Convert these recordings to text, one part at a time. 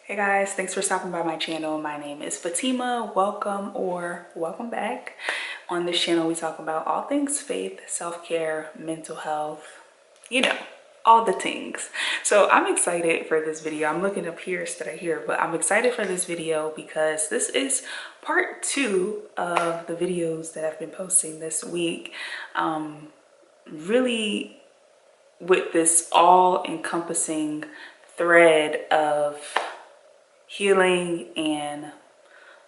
Hey guys, thanks for stopping by my channel. My name is Fatima. Welcome or welcome back. On this channel, we talk about all things faith, self-care, mental health, you know, all the things. So I'm excited for this video. I'm looking up here instead of here, but I'm excited for this video because this is part 2 of the videos that I've been posting this week. Really with this all-encompassing thread of healing and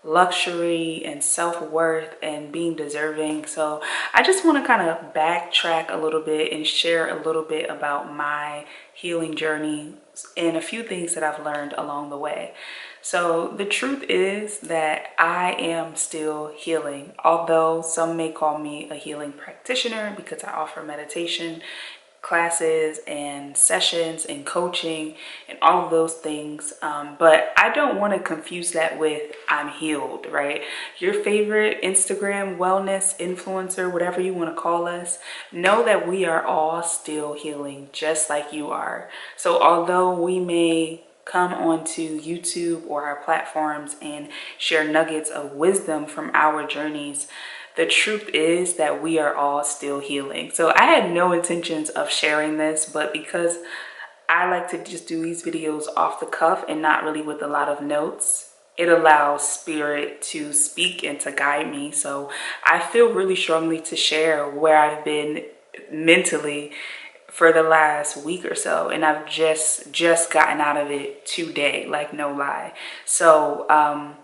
luxury and self-worth and being deserving. So I just want to kind of backtrack a little bit and share a little bit about my healing journey and a few things that I've learned along the way. So the truth is that I am still healing, although some may call me a healing practitioner because I offer meditation classes and sessions and coaching and all of those things, but I don't want to confuse that with I'm healed, right? Your favorite Instagram wellness influencer, whatever you want to call us, know that we are all still healing just like you are. So although we may come onto YouTube or our platforms and share nuggets of wisdom from our journeys, the truth is that we are all still healing. So I had no intentions of sharing this, but because I like to just do these videos off the cuff and not really with a lot of notes, it allows spirit to speak and to guide me. So I feel really strongly to share where I've been mentally for the last week or so, and I've just gotten out of it today, like no lie. So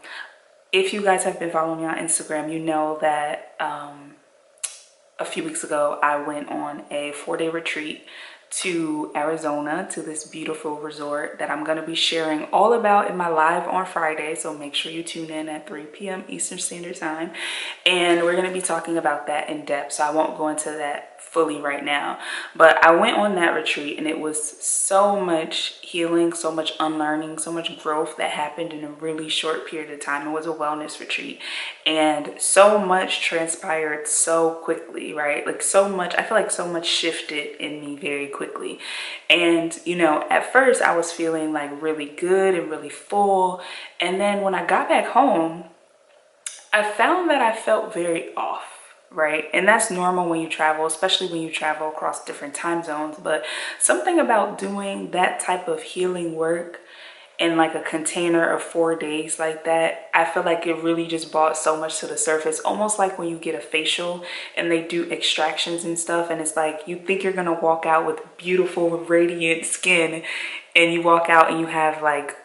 if you guys have been following me on Instagram, you know that a few weeks ago I went on a 4-day retreat to Arizona, to this beautiful resort that I'm going to be sharing all about in my live on Friday. So make sure you tune in at 3 p.m. Eastern Standard Time. And we're going to be talking about that in depth. So I won't go into that fully right now. But I went on that retreat and it was so much healing, so much unlearning, so much growth that happened in a really short period of time. It was a wellness retreat and so much transpired so quickly, right? Like so much, I feel like so much shifted in me very quickly. And, you know, at first I was feeling like really good and really full. And then when I got back home, I found that I felt very off. Right. And that's normal when you travel, especially when you travel across different time zones. But something about doing that type of healing work in like a container of 4 days like that, I feel like it really just brought so much to the surface. Almost like when you get a facial and they do extractions and stuff, and it's like you think you're gonna walk out with beautiful radiant skin, and you walk out and you have like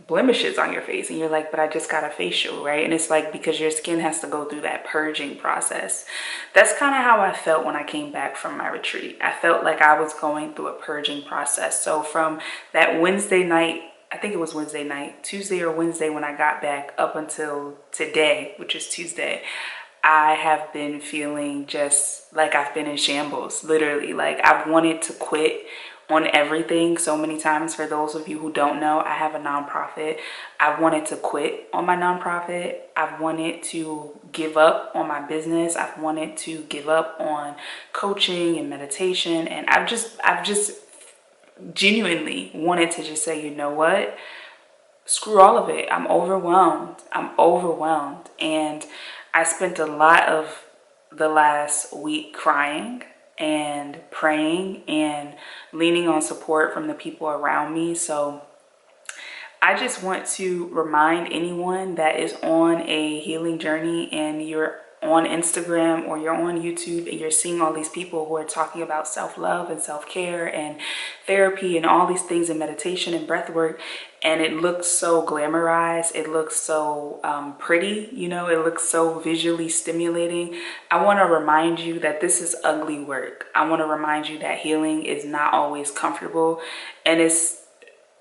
blemishes on your face and you're like, but I just got a facial, right? And it's like because your skin has to go through that purging process. That's kind of how I felt when I came back from my retreat. I felt like I was going through a purging process. So from that Wednesday night, I think it was Wednesday night, Tuesday or Wednesday when I got back up until today, which is Tuesday, I have been feeling just like I've been in shambles, literally. Like I've wanted to quit on everything so many times. For those of you who don't know, I have a nonprofit. I wanted to quit on my nonprofit. I've wanted to give up on my business. I've wanted to give up on coaching and meditation. And I've just genuinely wanted to just say, you know what? Screw all of it. I'm overwhelmed. I'm overwhelmed. And I spent a lot of the last week crying and praying and leaning on support from the people around me. So I just want to remind anyone that is on a healing journey and you're on Instagram or you're on YouTube and you're seeing all these people who are talking about self-love and self-care and therapy and all these things and meditation and breath work, and it looks so glamorized, it looks so pretty, you know, it looks so visually stimulating. I want to remind you that this is ugly work. I want to remind you that healing is not always comfortable and it's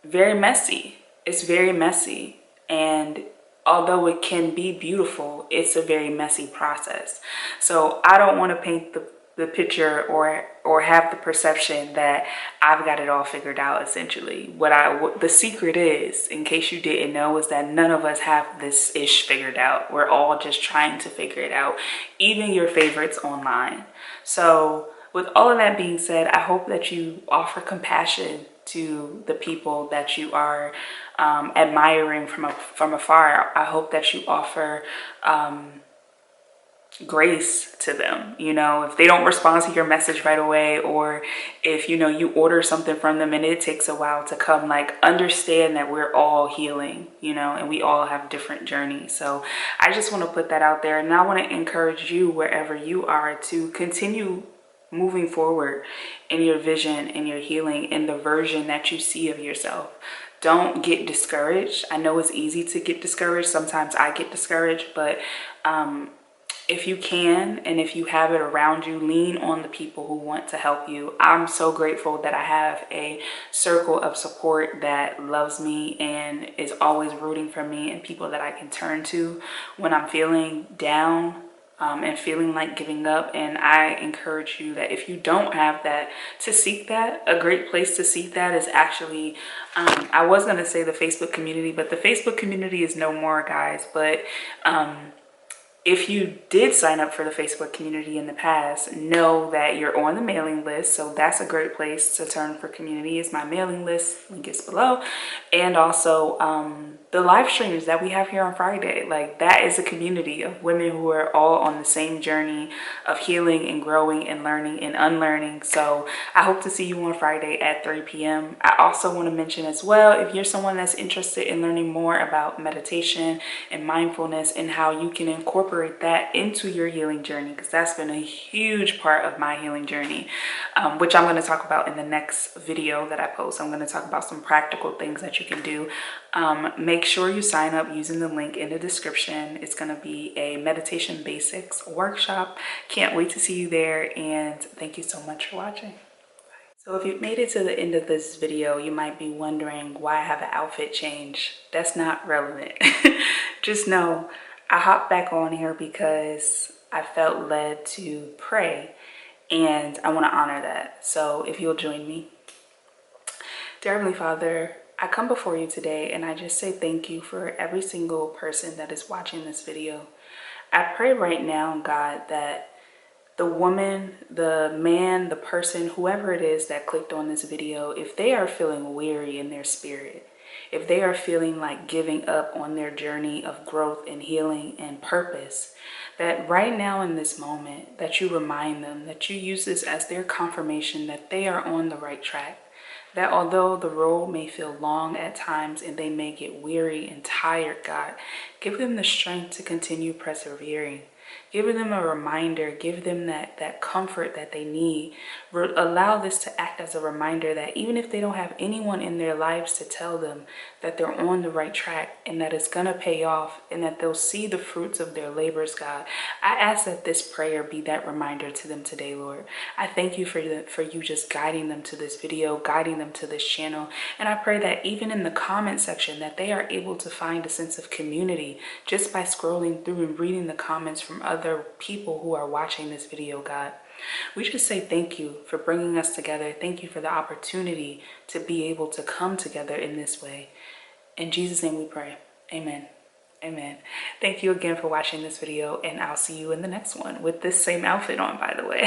very messy. It's very messy, and although it can be beautiful, it's a very messy process. So I don't want to paint the picture or have the perception that I've got it all figured out. Essentially, what the secret is, in case you didn't know, is that none of us have this ish figured out. We're all just trying to figure it out, even your favorites online. So with all of that being said, I hope that you offer compassion to the people that you are admiring from afar. I hope that you offer grace to them. You know, if they don't respond to your message right away, or if, you know, you order something from them and it takes a while to come, like, understand that we're all healing, you know, and we all have different journeys. So I just want to put that out there, and I want to encourage you wherever you are to continue moving forward in your vision, in your healing, in the version that you see of yourself. Don't get discouraged. I know it's easy to get discouraged. Sometimes I get discouraged, but if you can, and if you have it around you, lean on the people who want to help you. I'm so grateful that I have a circle of support that loves me and is always rooting for me, and people that I can turn to when I'm feeling down and feeling like giving up. And I encourage you that if you don't have that, to seek that. A great place to seek that is actually, I was going to say the Facebook community, but the Facebook community is no more, guys. But if you did sign up for the Facebook community in the past, know that you're on the mailing list. So that's a great place to turn for community, is my mailing list. Link is below. And also the live streams that we have here on Friday. Like, that is a community of women who are all on the same journey of healing and growing and learning and unlearning. So I hope to see you on Friday at 3 p.m. I also want to mention as well, if you're someone that's interested in learning more about meditation and mindfulness and how you can incorporate that into your healing journey, because that's been a huge part of my healing journey, which I'm going to talk about in the next video that I post. I'm going to talk about some practical things that you can do. Make sure you sign up using the link in the description. It's going to be a meditation basics workshop. Can't wait to see you there, and thank you so much for watching. So if you've made it to the end of this video, you might be wondering why I have an outfit change. That's not relevant. Just know I hopped back on here because I felt led to pray, and I want to honor that. So if you'll join me. Dear Heavenly Father, I come before you today and I just say thank you for every single person that is watching this video. I pray right now, God, that the woman, the man, the person, whoever it is that clicked on this video, if they are feeling weary in their spirit, if they are feeling like giving up on their journey of growth and healing and purpose, that right now in this moment, that you remind them, that you use this as their confirmation that they are on the right track. That although the road may feel long at times and they may get weary and tired, God, give them the strength to continue persevering. Give them a reminder, give them that comfort that they need. Allow this to act as a reminder that even if they don't have anyone in their lives to tell them that they're on the right track and that it's going to pay off and that they'll see the fruits of their labors, God, I ask that this prayer be that reminder to them today, Lord. I thank you for you just guiding them to this video, guiding them to this channel. And I pray that even in the comment section that they are able to find a sense of community just by scrolling through and reading the comments from other people who are watching this video, God. We just say thank you for bringing us together. Thank you for the opportunity to be able to come together in this way. In Jesus' name we pray. Amen. Amen. Thank you again for watching this video, and I'll see you in the next one with this same outfit on, by the way.